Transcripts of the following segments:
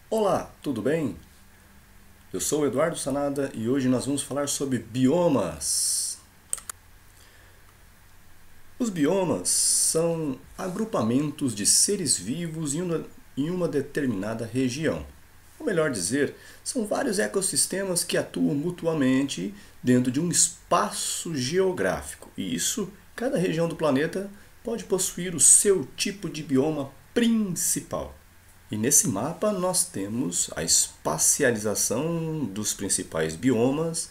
Olá, tudo bem? Eu sou o Eduardo Sanada e hoje nós vamos falar sobre biomas. Os biomas são agrupamentos de seres vivos em uma determinada região. Ou melhor dizer, são vários ecossistemas que atuam mutuamente dentro de um espaço geográfico. E isso, cada região do planeta pode possuir o seu tipo de bioma principal. E nesse mapa nós temos a espacialização dos principais biomas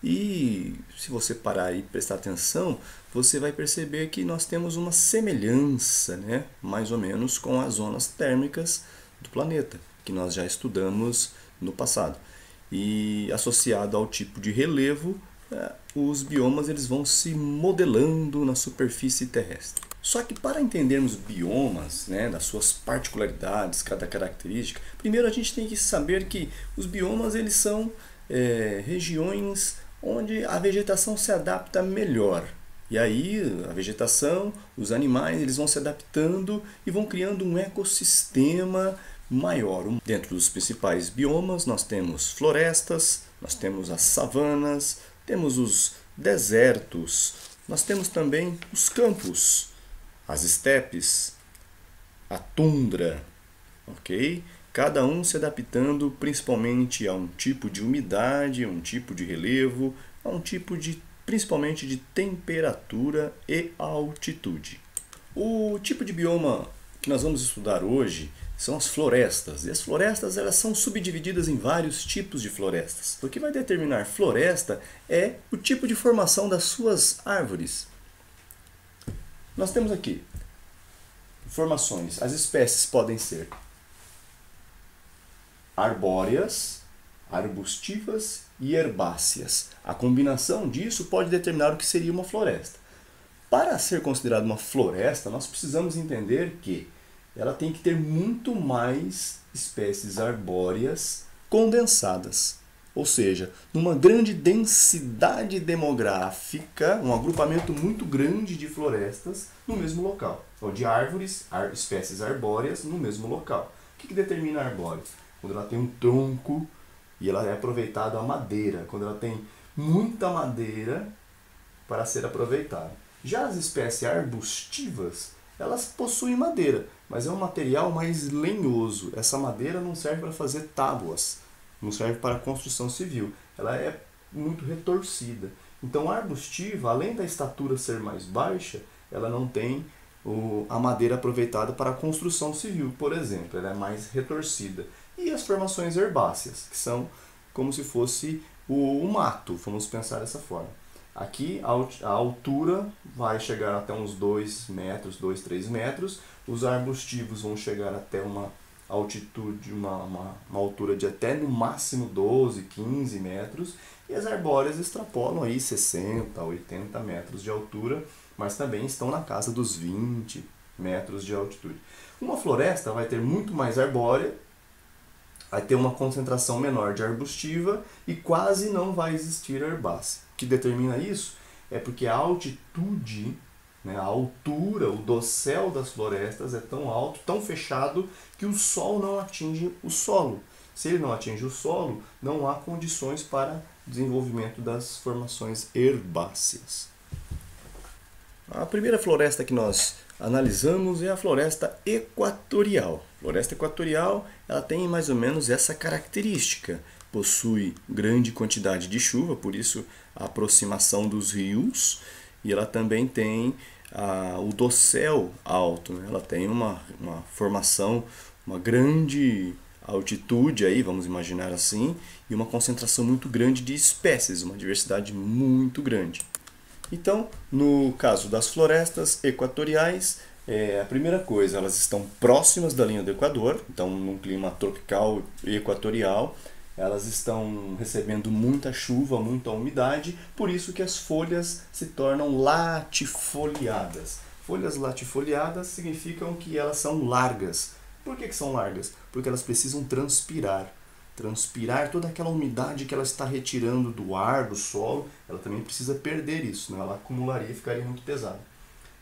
e se você parar e prestar atenção, você vai perceber que nós temos uma semelhança, né, mais ou menos com as zonas térmicas do planeta, que nós já estudamos no passado. E associado ao tipo de relevo, os biomas eles vão se modelando na superfície terrestre. Só que para entendermos biomas, né, das suas particularidades, cada característica, primeiro a gente tem que saber que os biomas eles são regiões onde a vegetação se adapta melhor. E aí a vegetação, os animais, eles vão se adaptando e vão criando um ecossistema maior. Dentro dos principais biomas nós temos florestas, nós temos as savanas, temos os desertos, nós temos também os campos, as estepes, a tundra, ok? Cada um se adaptando principalmente a um tipo de umidade, a um tipo de relevo, a um tipo de, principalmente de temperatura e altitude. O tipo de bioma que nós vamos estudar hoje são as florestas. E as florestas elas são subdivididas em vários tipos de florestas. O que vai determinar floresta é o tipo de formação das suas árvores. Nós temos aqui formações. As espécies podem ser arbóreas, arbustivas e herbáceas. A combinação disso pode determinar o que seria uma floresta. Para ser considerada uma floresta, nós precisamos entender que ela tem que ter muito mais espécies arbóreas condensadas. Ou seja, numa grande densidade demográfica, um agrupamento muito grande de florestas no mesmo local. Ou de árvores, espécies arbóreas no mesmo local. O que determina a arbórea? Quando ela tem um tronco e ela é aproveitada a madeira. Quando ela tem muita madeira para ser aproveitada. Já as espécies arbustivas, elas possuem madeira, mas é um material mais lenhoso. Essa madeira não serve para fazer tábuas, não serve para construção civil. Ela é muito retorcida. Então a arbustiva, além da estatura ser mais baixa, ela não tem a madeira aproveitada para a construção civil, por exemplo. Ela é mais retorcida. E as formações herbáceas, que são como se fosse o mato, vamos pensar dessa forma. Aqui a altura vai chegar até uns 2 metros, 2, 3 metros. Os arbustivos vão chegar até uma altitude, uma altura de até no máximo 12, 15 metros. E as arbóreas extrapolam aí 60, 80 metros de altura, mas também estão na casa dos 20 metros de altitude. Uma floresta vai ter muito mais arbórea, vai ter uma concentração menor de arbustiva e quase não vai existir herbácea. O que determina isso é porque a altitude, né, a altura, o dossel das florestas é tão alto, tão fechado, que o sol não atinge o solo. Se ele não atinge o solo, não há condições para desenvolvimento das formações herbáceas. A primeira floresta que nós analisamos é a floresta equatorial. A floresta equatorial ela tem mais ou menos essa característica. Possui grande quantidade de chuva, por isso a aproximação dos rios, e ela também tem o dossel alto, né? Ela tem uma formação, uma grande altitude, aí, vamos imaginar assim, e uma concentração muito grande de espécies, uma diversidade muito grande. Então, no caso das florestas equatoriais, a primeira coisa, elas estão próximas da linha do Equador, então num clima tropical e equatorial, elas estão recebendo muita chuva, muita umidade, por isso que as folhas se tornam latifoliadas. Folhas latifoliadas significam que elas são largas. Por que são largas? Porque elas precisam transpirar. transpirar toda aquela umidade que ela está retirando do ar, do solo, ela também precisa perder isso, senão ela acumularia e ficaria muito pesada.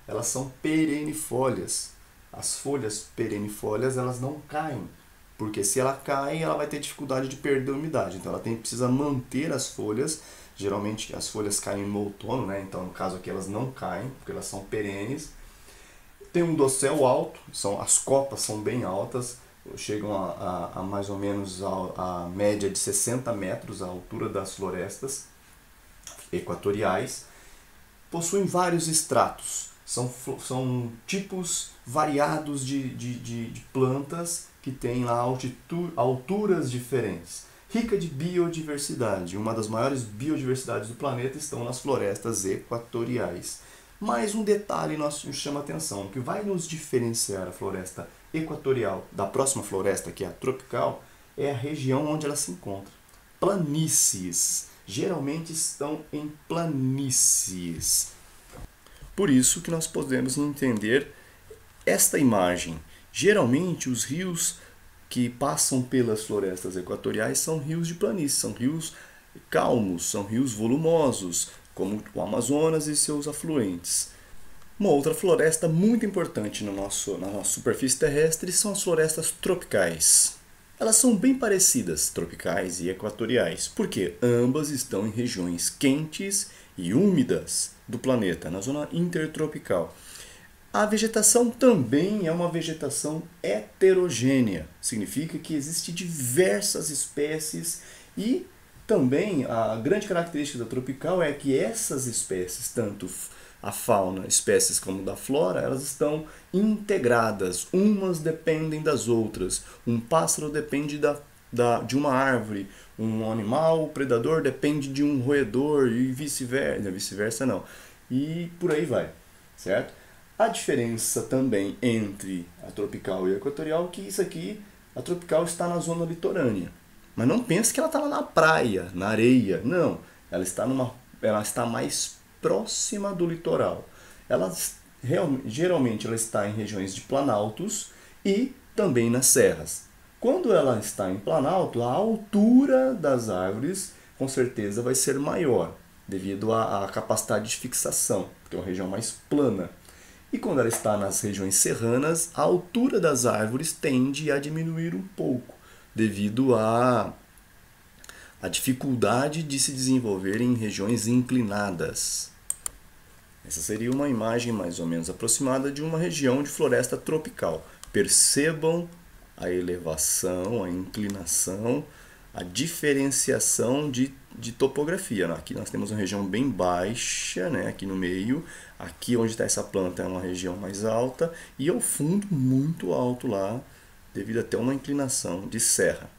Elas são perennifólias. As folhas perennifólias, elas não caem, porque se ela cai, ela vai ter dificuldade de perder a umidade. Então ela precisa manter as folhas. Geralmente as folhas caem no outono, né? Então no caso aqui elas não caem, porque elas são perenes. Tem um dossel alto, as copas são bem altas, chegam a mais ou menos a média de 60 metros a altura das florestas equatoriais. Possuem vários estratos, são tipos variados de plantas que têm lá alturas diferentes. Rica de biodiversidade, uma das maiores biodiversidades do planeta estão nas florestas equatoriais. Mais um detalhe nos chama a atenção, o que vai nos diferenciar a floresta equatorial da próxima floresta, que é a tropical, é a região onde ela se encontra. Planícies, geralmente estão em planícies. Por isso que nós podemos entender esta imagem. Geralmente os rios que passam pelas florestas equatoriais são rios de planície, são rios calmos, são rios volumosos, como o Amazonas e seus afluentes. Uma outra floresta muito importante na nossa superfície terrestre são as florestas tropicais. Elas são bem parecidas, tropicais e equatoriais, porque ambas estão em regiões quentes e úmidas do planeta, na zona intertropical. A vegetação também é uma vegetação heterogênea, significa que existem diversas espécies e também a grande característica da tropical é que essas espécies, tanto a fauna, espécies como da flora, elas estão integradas, umas dependem das outras. Um pássaro depende de uma árvore, um animal, o predador depende de um roedor e vice-versa, vice-versa não, e por aí vai, certo? A diferença também entre a tropical e a equatorial é que isso aqui, a tropical está na zona litorânea. Mas não pense que ela está lá na praia, na areia. Não, ela está mais próxima do litoral. Geralmente ela está em regiões de planaltos e também nas serras. Quando ela está em planalto, a altura das árvores com certeza vai ser maior, devido à capacidade de fixação, porque é uma região mais plana. E quando ela está nas regiões serranas, a altura das árvores tende a diminuir um pouco, devido à dificuldade de se desenvolver em regiões inclinadas. Essa seria uma imagem mais ou menos aproximada de uma região de floresta tropical. Percebam a elevação, a inclinação, a diferenciação de topografia. Aqui nós temos uma região bem baixa, né? Aqui no meio. Aqui onde está essa planta é uma região mais alta e ao fundo muito alto lá, devido até uma inclinação de serra.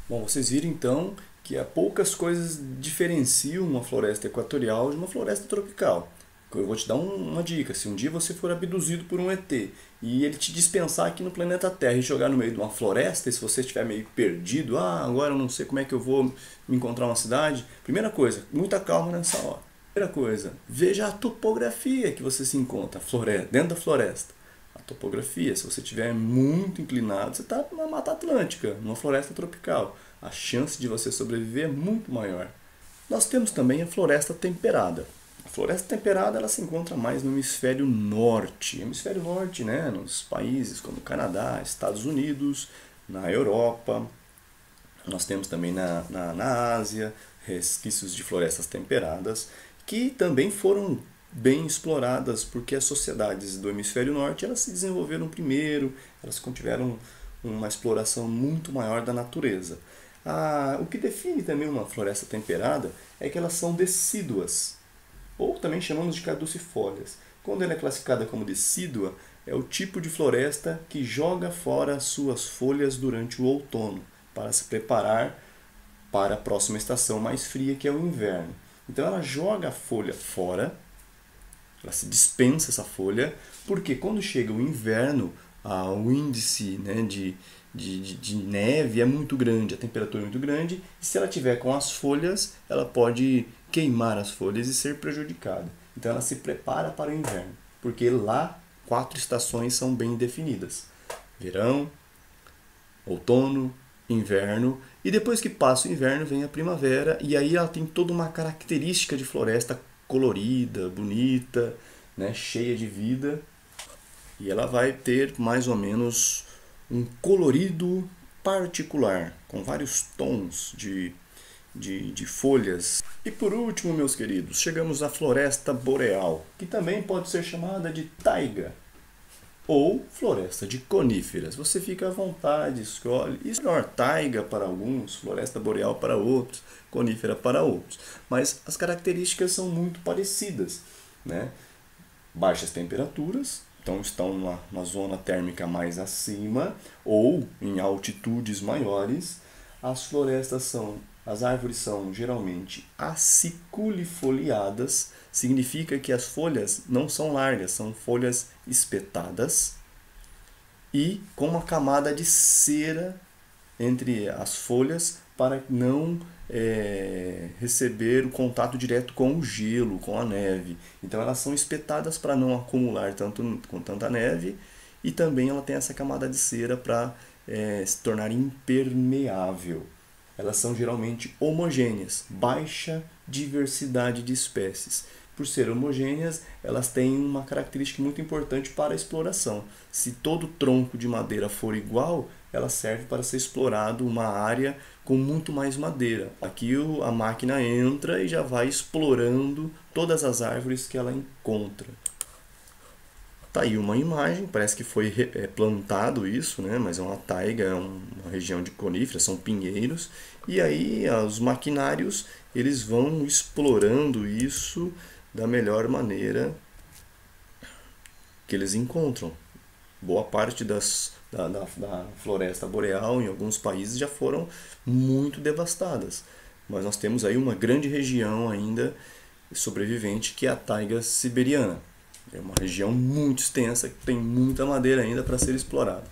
Bom, vocês viram então que poucas coisas diferenciam uma floresta equatorial de uma floresta tropical. Eu vou te dar uma dica, se um dia você for abduzido por um ET e ele te dispensar aqui no planeta Terra e jogar no meio de uma floresta, e se você estiver meio perdido, agora eu não sei como é que eu vou me encontrar uma cidade, primeira coisa, muita calma nessa hora. Primeira coisa, veja a topografia que você se encontra dentro da floresta. A topografia, se você estiver muito inclinado, você está numa Mata Atlântica, numa floresta tropical. A chance de você sobreviver é muito maior. Nós temos também a floresta temperada. A floresta temperada ela se encontra mais no hemisfério norte. Hemisfério norte, né, nos países como Canadá, Estados Unidos, na Europa. Nós temos também na Ásia resquícios de florestas temperadas que também foram bem exploradas porque as sociedades do hemisfério norte elas se desenvolveram primeiro, elas tiveram uma exploração muito maior da natureza. O que define também uma floresta temperada é que elas são decíduas, ou também chamamos de caducifólias. Quando ela é classificada como decídua, é o tipo de floresta que joga fora as suas folhas durante o outono, para se preparar para a próxima estação mais fria, que é o inverno. Então ela joga a folha fora, ela se dispensa essa folha, porque quando chega o inverno, o índice, né, de neve é muito grande, a temperatura é muito grande, e se ela tiver com as folhas, ela pode queimar as folhas e ser prejudicada. Então ela se prepara para o inverno, porque lá 4 estações são bem definidas: verão, outono, inverno E depois que passa o inverno, vem a primavera, e aí ela tem toda uma característica de floresta colorida, bonita, né, cheia de vida. E ela vai ter mais ou menos um colorido particular, com vários tons de folhas. E por último, meus queridos, chegamos à floresta boreal, que também pode ser chamada de taiga ou floresta de coníferas. Você fica à vontade, escolhe. Isso é melhor, taiga para alguns, floresta boreal para outros, conífera para outros. Mas as características são muito parecidas, né? Baixas temperaturas, então estão na zona térmica mais acima ou em altitudes maiores. As árvores são geralmente aciculifoliadas, significa que as folhas não são largas, são folhas espetadas e com uma camada de cera entre as folhas para não receber o contato direto com o gelo, com a neve. Então elas são espetadas para não acumular com tanta neve e também ela tem essa camada de cera para se tornar impermeável. Elas são geralmente homogêneas, baixa diversidade de espécies. Por ser homogêneas, elas têm uma característica muito importante para a exploração. Se todo tronco de madeira for igual, ela serve para ser explorado uma área com muito mais madeira. Aqui a máquina entra e já vai explorando todas as árvores que ela encontra. Tá aí uma imagem, parece que foi plantado isso, né? Mas é uma taiga, é uma região de coníferas, são pinheiros. E aí os maquinários, eles vão explorando isso da melhor maneira que eles encontram. Boa parte da floresta boreal em alguns países já foram muito devastadas. Mas nós temos aí uma grande região ainda sobrevivente que é a taiga siberiana. É uma região muito extensa que tem muita madeira ainda para ser explorada.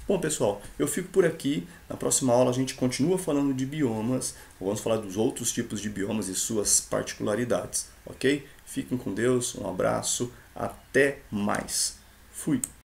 Bom, pessoal, eu fico por aqui. Na próxima aula a gente continua falando de biomas. Vamos falar dos outros tipos de biomas e suas particularidades, ok? Fiquem com Deus, um abraço, até mais. Fui!